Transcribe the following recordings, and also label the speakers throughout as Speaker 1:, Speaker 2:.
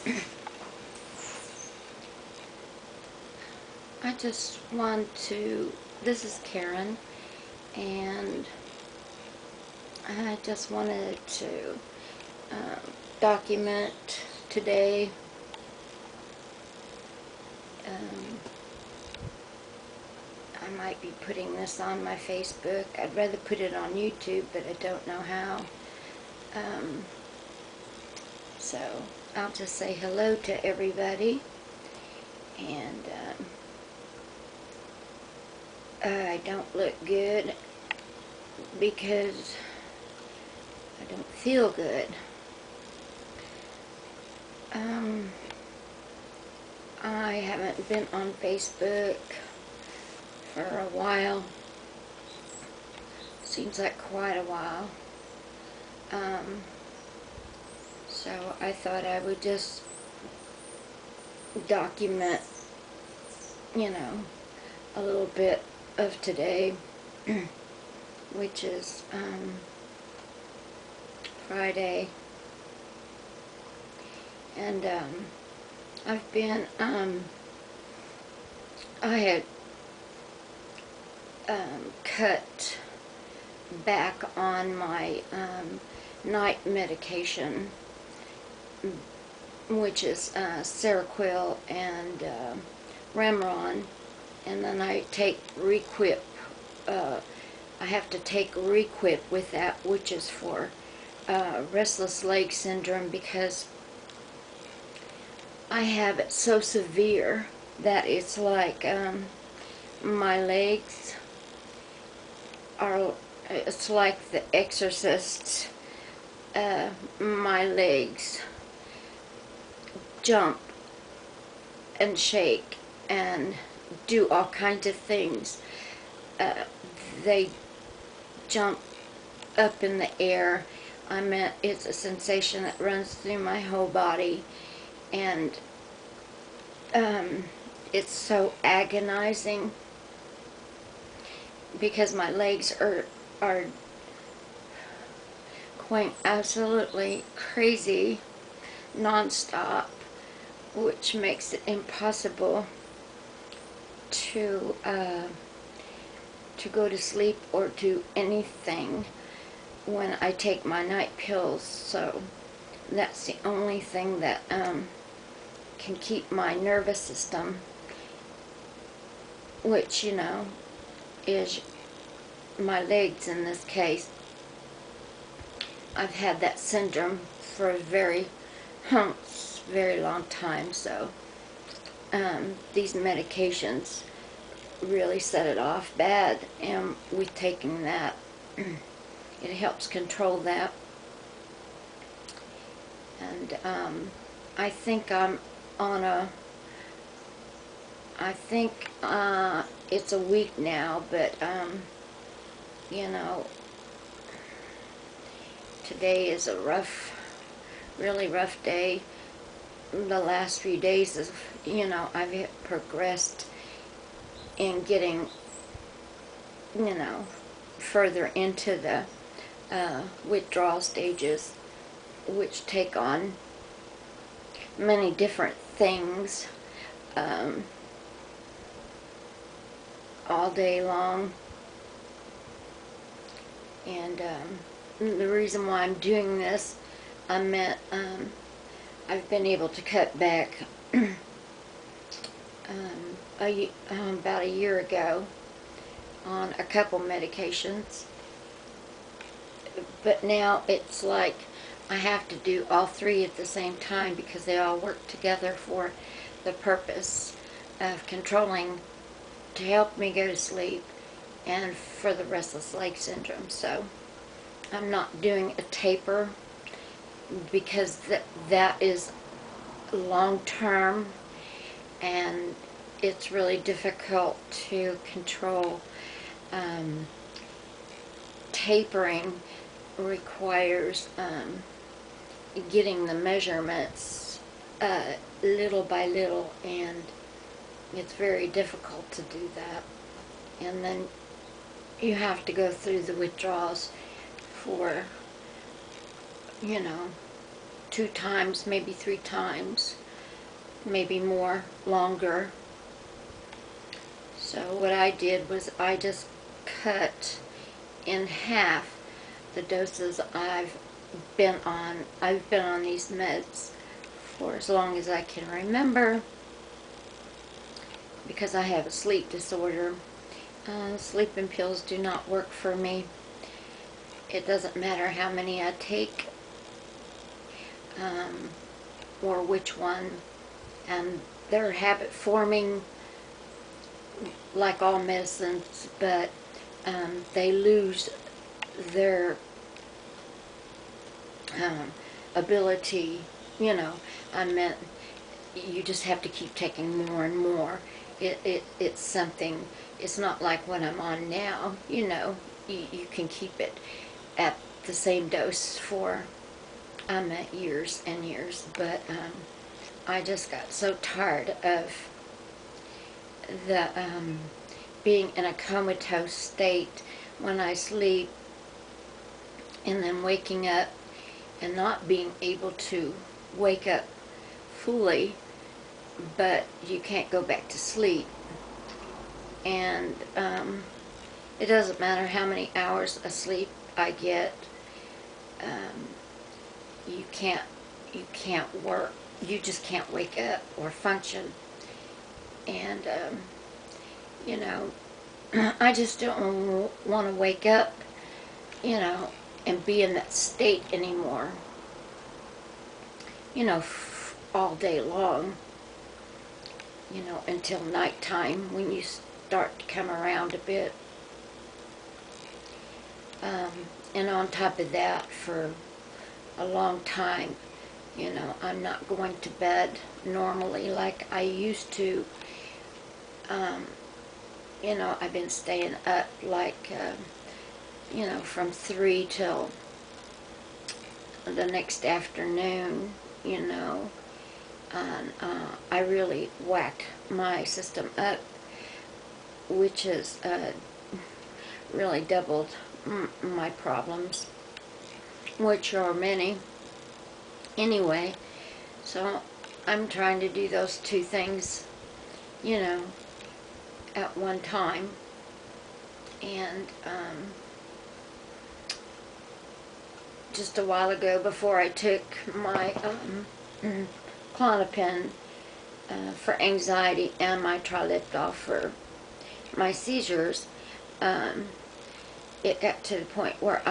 Speaker 1: I just want to, this is Karen, and I just wanted to document today I might be putting this on my Facebook. I'd rather put it on YouTube, but I don't know how. So I'll just say hello to everybody, and I don't look good because I don't feel good. I haven't been on Facebook for a while. Seems like quite a while. So I thought I would just document, you know, a little bit of today, which is Friday. And I've been, I had cut back on my night medication, which is Seroquel and Remeron, and then I take Requip. I have to take Requip with that, which is for restless leg syndrome, because I have it so severe that it's like my legs are, it's like The Exorcist. My legs jump and shake and do all kinds of things. They jump up in the air. It's a sensation that runs through my whole body, and it's so agonizing because my legs are going absolutely crazy non-stop, which makes it impossible to go to sleep or do anything when I take my night pills. So that's the only thing that can keep my nervous system, which, you know, is my legs in this case. I've had that syndrome for a very long time, so these medications really set it off bad, and with taking that, it helps control that. And I think I'm on a, I think it's a week now, but you know, today is a really rough day. The last few days of, you know, I've progressed in getting, you know, further into the withdrawal stages, which take on many different things all day long. And the reason why I'm doing this, I've been able to cut back about a year ago on a couple medications, but now it's like I have to do all three at the same time because they all work together for the purpose of controlling, to help me go to sleep, and for the restless leg syndrome. So I'm not doing a taper because that is long term, and it's really difficult to control. Tapering requires getting the measurements little by little, and it's very difficult to do that. And then you have to go through the withdrawals for, you know, 2 times, maybe 3 times, maybe more, longer. So what I did was I just cut in half the doses I've been on. I've been on these meds for as long as I can remember, because I have a sleep disorder. Sleeping pills do not work for me. It doesn't matter how many I take, or which one, and they're habit forming like all medicines, but they lose their ability, I meant you just have to keep taking more and more. It's something, it's not like what I'm on now, you can keep it at the same dose for years and years, but I just got so tired of the being in a comatose state when I sleep, and then waking up and not being able to wake up fully, but you can't go back to sleep. And it doesn't matter how many hours of sleep I get, you can't work, you just can't wake up or function. And I just don't want to wake up, and be in that state anymore, all day long, until nighttime, when you start to come around a bit. And on top of that, for a long time, I'm not going to bed normally like I used to. I've been staying up like, from 3 till the next afternoon, and I really whacked my system up, which has really doubled my problems, which are many. Anyway, so I'm trying to do those 2 things, at one time. And just a while ago, before I took my Klonopin for anxiety and my Trileptal for my seizures, it got to the point where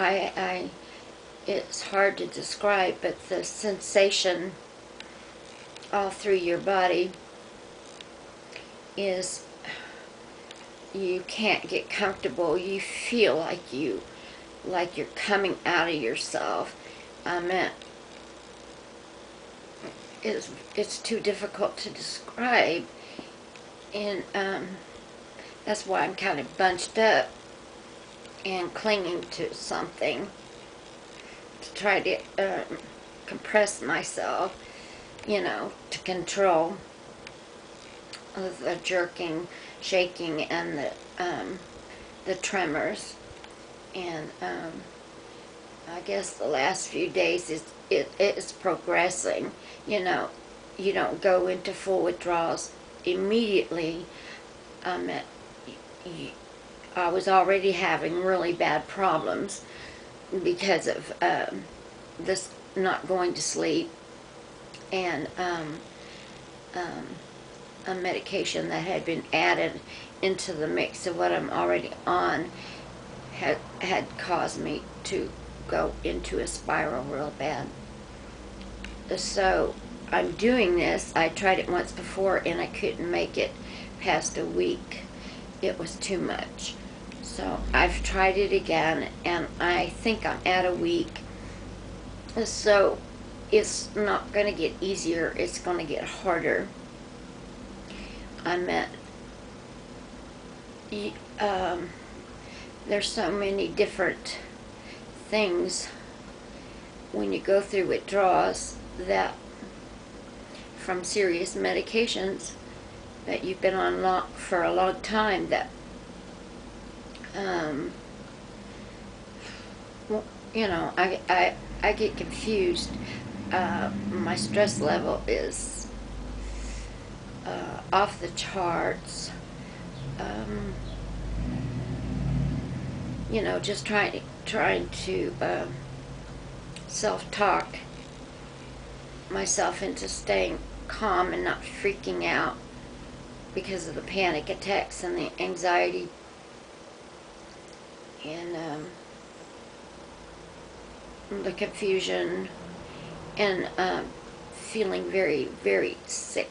Speaker 1: it's hard to describe, but the sensation all through your body is, you can't get comfortable. You feel like you're coming out of yourself. It's too difficult to describe, and that's why I'm kind of bunched up and clinging to something to try to compress myself, to control the jerking, shaking, and the tremors. And I guess the last few days it's progressing. You don't go into full withdrawals immediately. I was already having really bad problems because of this not going to sleep, and a medication that had been added into the mix of what I'm already on had caused me to go into a spiral real bad. So I'm doing this. I tried it once before and I couldn't make it past a week. It was too much. So I've tried it again, and I think I'm at a week. So it's not going to get easier, it's going to get harder. There's so many different things when you go through withdrawals, that from serious medications that you've been on for a long time, that I get confused, My stress level is off the charts. You know, just trying to self-talk myself into staying calm and not freaking out because of the panic attacks and the anxiety and the confusion and feeling very, very sick.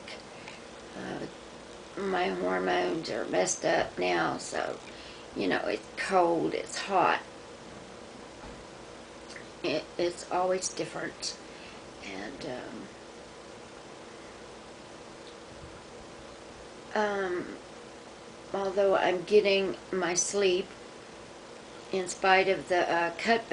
Speaker 1: My hormones are messed up now, so you know, it's cold, it's hot, it's always different. And although I'm getting my sleep in spite of the cutback